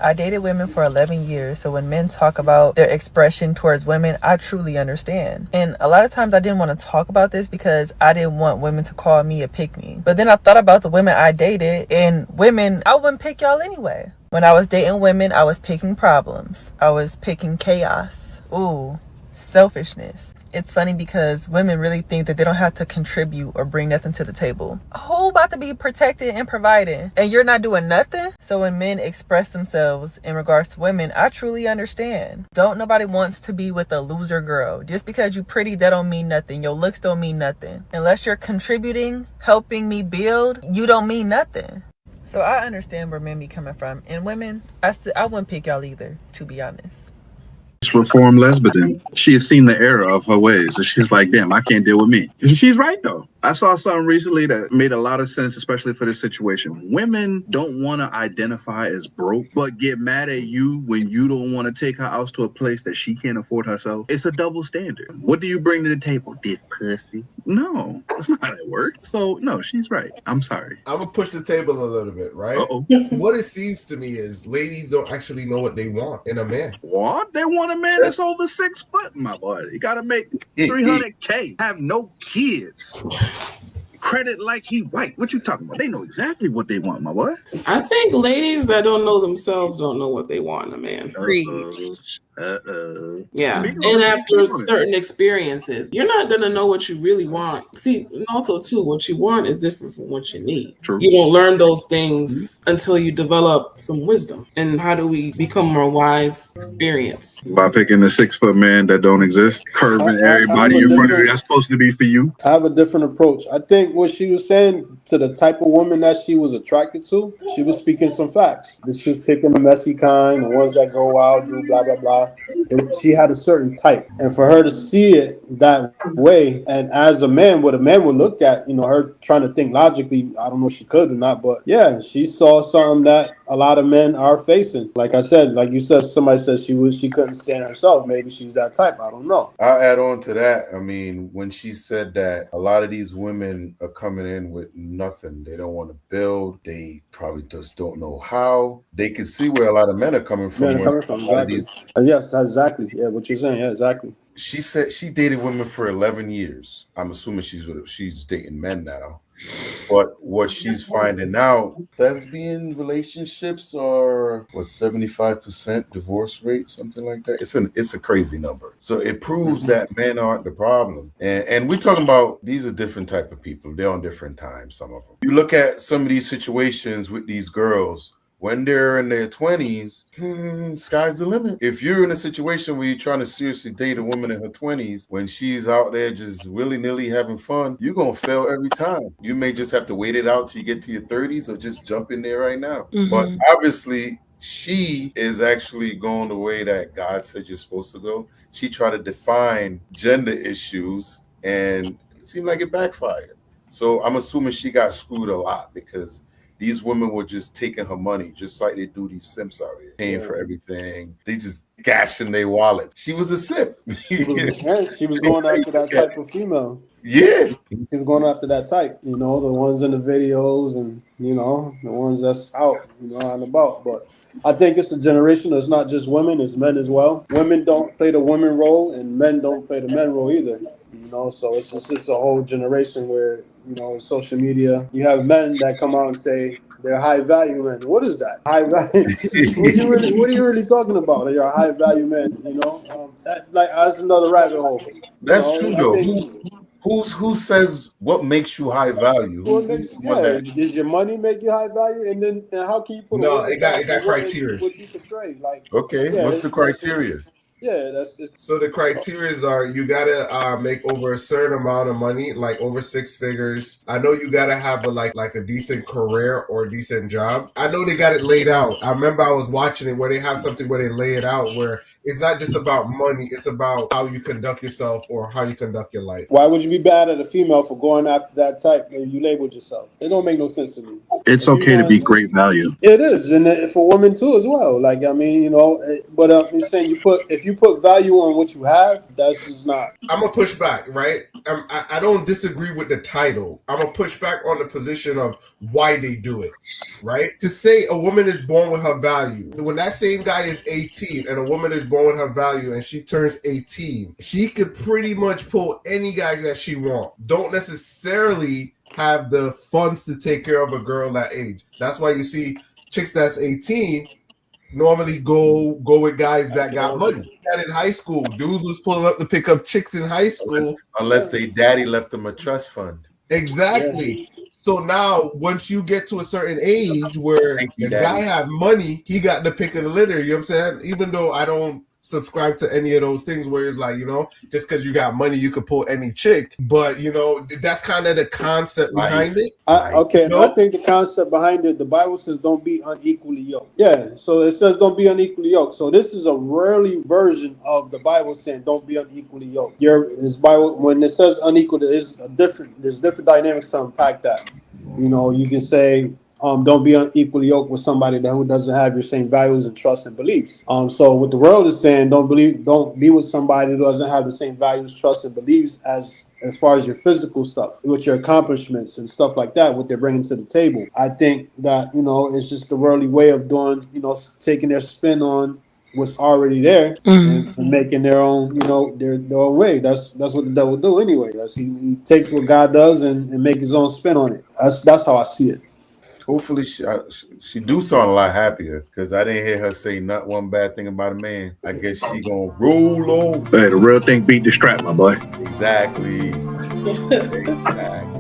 I dated women for 11 years, so when men talk about their expression towards women, I truly understand. And a lot of times I didn't want to talk about this because I didn't want women to call me a pick-me. But then I thought about the women I dated, and women, I wouldn't pick y'all anyway. When I was dating women, I was picking problems. I was picking chaos. Ooh, selfishness. It's funny because women really think that they don't have to contribute or bring nothing to the table. Who about to be protected and providing, and you're not doing nothing? So when men express themselves in regards to women, I truly understand. Don't nobody wants to be with a loser girl. Just because you pretty, that don't mean nothing. Your looks don't mean nothing. Unless you're contributing, helping me build, you don't mean nothing. So I understand where men be coming from. And women, I wouldn't pick y'all either, to be honest. Reformed lesbian. She has seen the error of her ways, so she's like, damn, I can't deal with me. She's right though. I saw something recently that made a lot of sense, especially for this situation. Women don't want to identify as broke, but get mad at you when you don't want to take her out to a place that she can't afford herself. It's a double standard. What do you bring to the table? This pussy? No, that's not how it works. So no, she's right. I'm sorry. I'm gonna push the table a little bit, right? What it seems to me is ladies don't actually know what they want in a man. What? They want a man that's over 6 foot, my boy. You gotta make $300K, have no kids, credit like he white. What you talking about? They know exactly what they want, my boy. I think ladies that don't know themselves don't know what they want in a man. Yeah, and after certain experiences, you're not gonna know what you really want. See, and also too, what you want is different from what you need. True. You don't learn those things until you develop some wisdom. And how do we become more wise? Experience. By picking a 6 foot man that don't exist, curving everybody in front of you. That's supposed to be for you. I have a different approach. I think what she was saying to the type of woman that she was attracted to, she was speaking some facts. She was picking the messy kind, the ones that go out, do blah blah blah. She had a certain type, and for her to see it that way, and as a man, what a man would look at, her trying to think logically, I don't know if she could or not, but yeah, she saw something that a lot of men are facing. Like I said, like you said, somebody said she couldn't stand herself. Maybe she's that type. I don't know. I'll add on to that. I mean, when she said that a lot of these women are coming in with nothing, they don't want to build. They probably just don't know how. They can see where a lot of men are coming from. Exactly. Yes, exactly. Yeah, what you're saying. Yeah, exactly. She said she dated women for 11 years. I'm assuming she's dating men now. But what she's finding out, lesbian relationships are 75% divorce rate, something like that. It's a crazy number. So it proves that men aren't the problem. And we're talking about, these are different type of people. They're on different times, some of them. You look at some of these situations with these girls. When they're in their 20s, sky's the limit. If you're in a situation where you're trying to seriously date a woman in her 20s, when she's out there just willy-nilly having fun, you're going to fail every time. You may just have to wait it out till you get to your 30s or just jump in there right now. Mm-hmm. But obviously, she is actually going the way that God said you're supposed to go. She tried to define gender issues, and it seemed like it backfired. So I'm assuming she got screwed a lot, because these women were just taking her money, just like they do these simps out here, paying for everything. They just gashing their wallet. She was a simp. She was going after that type of female. Yeah. She was going after that type, the ones in the videos and, the ones that's out, out and about. But I think it's a generation that's not just women, it's men as well. Women don't play the women role, and men don't play the men role either. So it's just a whole generation where, social media, you have men that come out and say they're high value men. What is that? High value? what are you really talking about? That you're a high value man, that's another rabbit hole. That's true though. Who says what makes you high value? Does your money make you high value? And how can you put it got criteria. What you portray? What's the criteria? So the criteria are you gotta make over a certain amount of money, like over 6 figures. I know you gotta have a decent career or a decent job. I know they got it laid out. I remember I was watching it where they have something where they lay it out where it's not just about money, it's about how you conduct yourself or how you conduct your life. Why would you be bad at a female for going after that type and you labeled yourself? It don't make no sense to me. It's okay to be great value. It is, and for women too as well. But I'm saying if you put value on what you have, that's just not. I'm gonna push back, right? I don't disagree with the title. I'm gonna push back on the position of why they do it, right? To say a woman is born with her value, when that same guy is 18 and a woman is born with her value and she turns 18, she could pretty much pull any guy that she wants. Don't necessarily have the funds to take care of a girl that age. That's why you see chicks that's 18 normally go with guys that got money. That in high school, dudes was pulling up to pick up chicks in high school. Unless they daddy left them a trust fund. Exactly. So now, once you get to a certain age where the guy have money, he got the pick of the litter. You know what I'm saying? Even though I don't subscribe to any of those things where it's like, you know, just because you got money, you could pull any chick. But, you know, that's kind of the concept behind it. Okay, you know? I think the concept behind it, the Bible says don't be unequally yoked. Yeah, so it says don't be unequally yoked. So this is a rarely version of the Bible saying don't be unequally yoked. This Bible, when it says unequal, there's different dynamics to unpack that. You know, you can say, don't be unequally yoked with somebody who doesn't have your same values and trust and beliefs. So what the world is saying, don't be with somebody who doesn't have the same values, trust, and beliefs as far as your physical stuff, with your accomplishments and stuff like that, what they're bringing to the table. I think that, you know, it's just the worldly way of doing, you know, taking their spin on what's already there and making their own, you know, their own way. That's what the devil do anyway. He takes what God does and make his own spin on it. That's how I see it. Hopefully she do sound a lot happier, because I didn't hear her say not one bad thing about a man. I guess she gonna roll on. Hey, the real thing beat the strap, my boy. Exactly. Exactly.